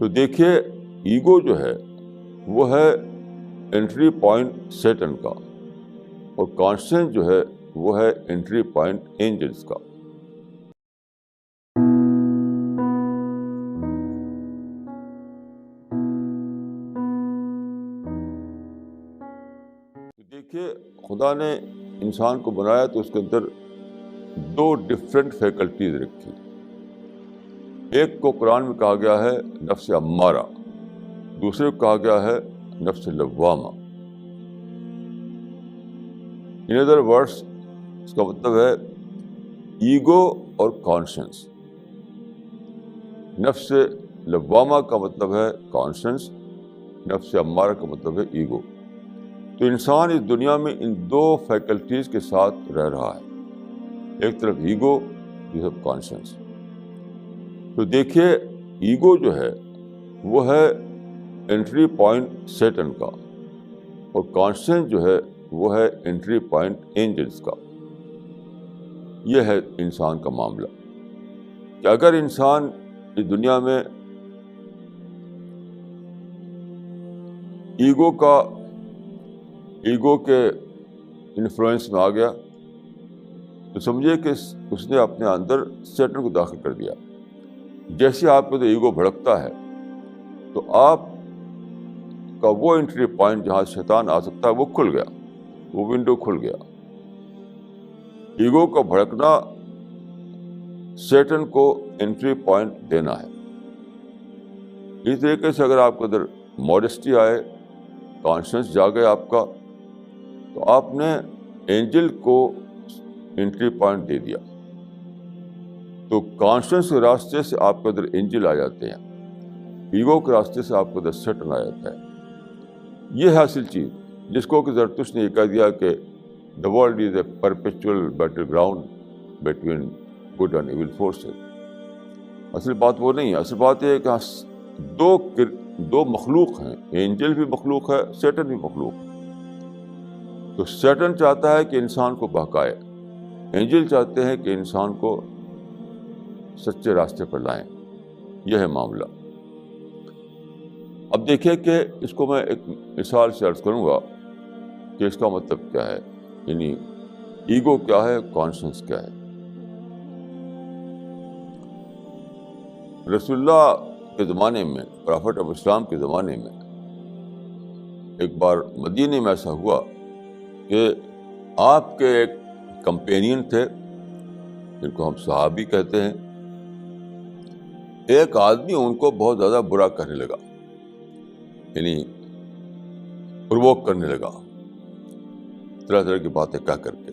تو دیکھیے ایگو جو ہے وہ ہے انٹری پوائنٹ سیٹن کا، اور کانشنس جو ہے وہ ہے انٹری پوائنٹ اینجلس کا. دیکھیے خدا نے انسان کو بنایا تو اس کے اندر دو ڈفرینٹ فیکلٹیز رکھی. ایک کو قرآن میں کہا گیا ہے نفس امارہ، دوسرے کو کہا گیا ہے نفس لوامہ. ان ادر ورڈس اس کا مطلب ہے ایگو اور کانشنس. نفس لوامہ کا مطلب ہے کانشنس، نفس امارہ کا مطلب ہے ایگو. تو انسان اس دنیا میں ان دو فیکلٹیز کے ساتھ رہ رہا ہے، ایک طرف ایگو، دوسری طرف کانشنس. تو دیکھیے ایگو جو ہے وہ ہے انٹری پوائنٹ سیٹن کا، اور کانشنس جو ہے وہ ہے انٹری پوائنٹ اینجلس کا. یہ ہے انسان کا معاملہ کہ اگر انسان اس دنیا میں ایگو کے انفلوئنس میں آ گیا تو سمجھے کہ اس نے اپنے اندر سیٹن کو داخل کر دیا. جیسے آپ کو تو ایگو بھڑکتا ہے تو آپ کا وہ انٹری پوائنٹ جہاں شیطان آ سکتا ہے وہ کھل گیا، وہ ونڈو کھل گیا. ایگو کا بھڑکنا سیٹن کو انٹری پوائنٹ دینا ہے. اس طریقے سے اگر آپ کے اندر موڈسٹی آئے، کانشنس جاگے آپ کا، تو آپ نے اینجل کو انٹری پوائنٹ دے دیا. تو کانشنس کے راستے سے آپ کے اندر اینجل آ جاتے ہیں، ایگو کے راستے سے آپ کے اندر سیٹن آ جاتا ہے. یہ ہے اصل چیز جس کو کہ زرتشت نے یہ کہہ دیا کہ the world is a perpetual battleground between good and evil forces. اصل بات وہ نہیں ہے. اصل بات یہ ہے کہ دو مخلوق ہیں، اینجل بھی مخلوق ہے، سیٹن بھی مخلوق ہے. تو سیٹن چاہتا ہے کہ انسان کو بہکائے، اینجل چاہتے ہیں کہ انسان کو سچے راستے پر لائیں. یہ ہے معاملہ. اب دیکھیں کہ اس کو میں ایک مثال سے عرض کروں گا کہ اس کا مطلب کیا ہے، یعنی ایگو کیا ہے، کانشنس کیا ہے. رسول اللہ کے زمانے میں، پرافٹ آف اسلام کے زمانے میں، ایک بار مدینے میں ایسا ہوا کہ آپ کے ایک کمپینین تھے جن کو ہم صحابی کہتے ہیں. ایک آدمی ان کو بہت زیادہ برا کہنے لگا، یعنی پرووک کرنے لگا طرح طرح کی باتیں کہہ کر کے.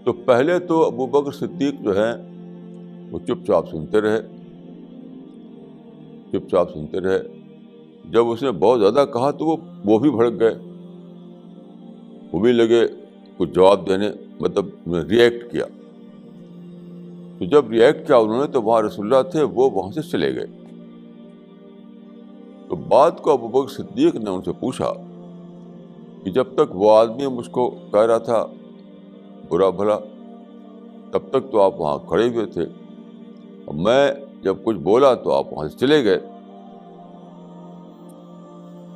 تو پہلے تو ابو بکر صدیق جو ہے وہ چپ چاپ سنتے رہے. جب اس نے بہت زیادہ کہا تو وہ بھی بھڑک گئے، وہ بھی لگے کچھ جواب دینے، مطلب ریئیکٹ کیا. تو جب ریئیکٹ کیا انہوں نے تو وہاں رسول اللہ تھے، وہ وہاں سے چلے گئے. تو بات کو ابو بکر صدیق نے ان سے پوچھا کہ جب تک وہ آدمی مجھ کو کہہ رہا تھا برا بھلا تب تک تو آپ وہاں کھڑے ہوئے تھے، اور میں جب کچھ بولا تو آپ وہاں سے چلے گئے.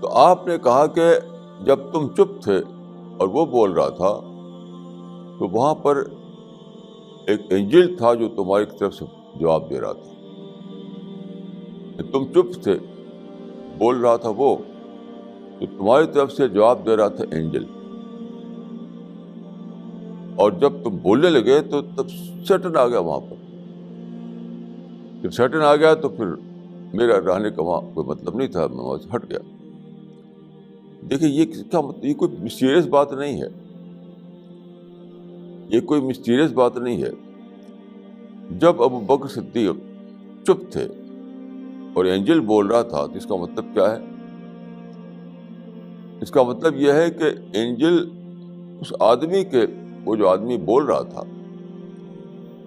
تو آپ نے کہا کہ جب تم چپ تھے اور وہ بول رہا تھا تو وہاں پر ایک اینجل تھا جو تمہاری طرف سے جواب دے رہا تھا. تم چپ تھے، بول رہا تھا وہ، تو تمہاری طرف سے جواب دے رہا تھا اینجل. اور جب تم بولنے لگے تو تب سیٹن آ گیا وہاں پر. جب سیٹن آ گیا تو پھر میرا رہنے کا وہاں کوئی مطلب نہیں تھا، میں وہاں سے ہٹ گیا. دیکھیں یہ کیا مطلب، یہ کوئی مسٹیریس بات نہیں ہے، یہ کوئی مسٹیریس بات نہیں ہے. جب ابو بکر صدیق چپ تھے اور اینجل بول رہا تھا تو اس کا مطلب کیا ہے؟ اس کا مطلب یہ ہے کہ اینجل اس آدمی کے، وہ جو آدمی بول رہا تھا،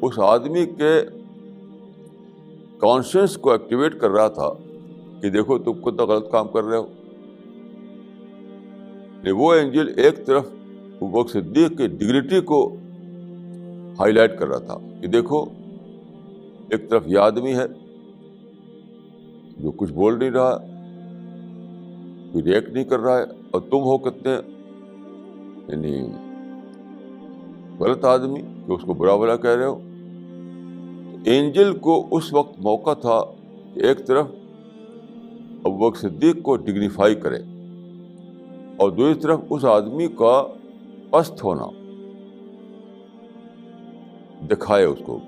اس آدمی کے کانشنس کو ایکٹیویٹ کر رہا تھا کہ دیکھو تم کتنا غلط کام کر رہے ہو. وہ اینجل ایک طرف ابو بکر صدیق کی ڈگنیٹی کو ہائی لائٹ کر رہا تھا کہ دیکھو ایک طرف یہ آدمی ہے جو کچھ بول نہیں رہا، کوئی ریئیکٹ نہیں کر رہا ہے، اور تم ہو کتنے یعنی غلط آدمی کہ اس کو برا بھلا کہہ رہے ہو۔ اینجل کو اس وقت موقع تھا کہ ایک طرف ابوبکر صدیق کو ڈگنیفائی کرے اور دوسری طرف اس آدمی کا پست ہونا دکھائے اس کو۔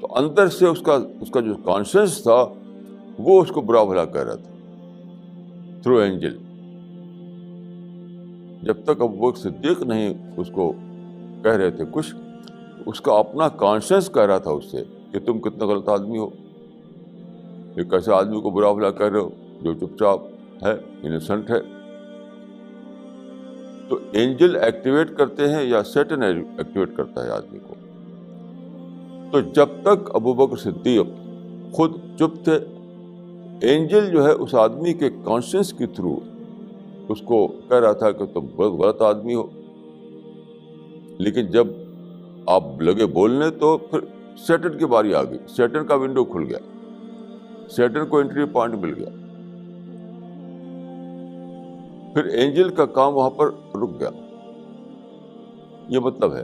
تو اندر سے اس کا جو کانشنس تھا وہ اس کو برا بھلا کہہ رہا تھا تھرو اینجل۔ جب تک ابوبکر صدیق نہیں اس کو کہہ رہے تھے کچھ، اس کا اپنا کانشنس کہہ رہا تھا اس سے کہ تم کتنا غلط آدمی ہو، ایک ایسے آدمی کو برا بھلا کہہ رہے ہو جو چپ چاپ ہے، انوسنٹ ہے۔ تو اینجل ایکٹیویٹ کرتے ہیں یا سیٹن ایکٹیویٹ کرتا ہے آدمی کو؟ تو جب تک ابوبکر صدیق خود چپ تھے، اینجل جو ہے اس آدمی کے کانشنس کے تھرو اس کو کہہ رہا تھا کہ تم بہت غلط آدمی ہو۔ لیکن جب آپ لگے بولنے تو پھر سیٹن کی باری آ گئی، سیٹن کا ونڈو کھل گیا، سیٹن کو انٹری پوائنٹ مل گیا، پھر اینجل کا کام وہاں پر رک گیا۔ یہ مطلب ہے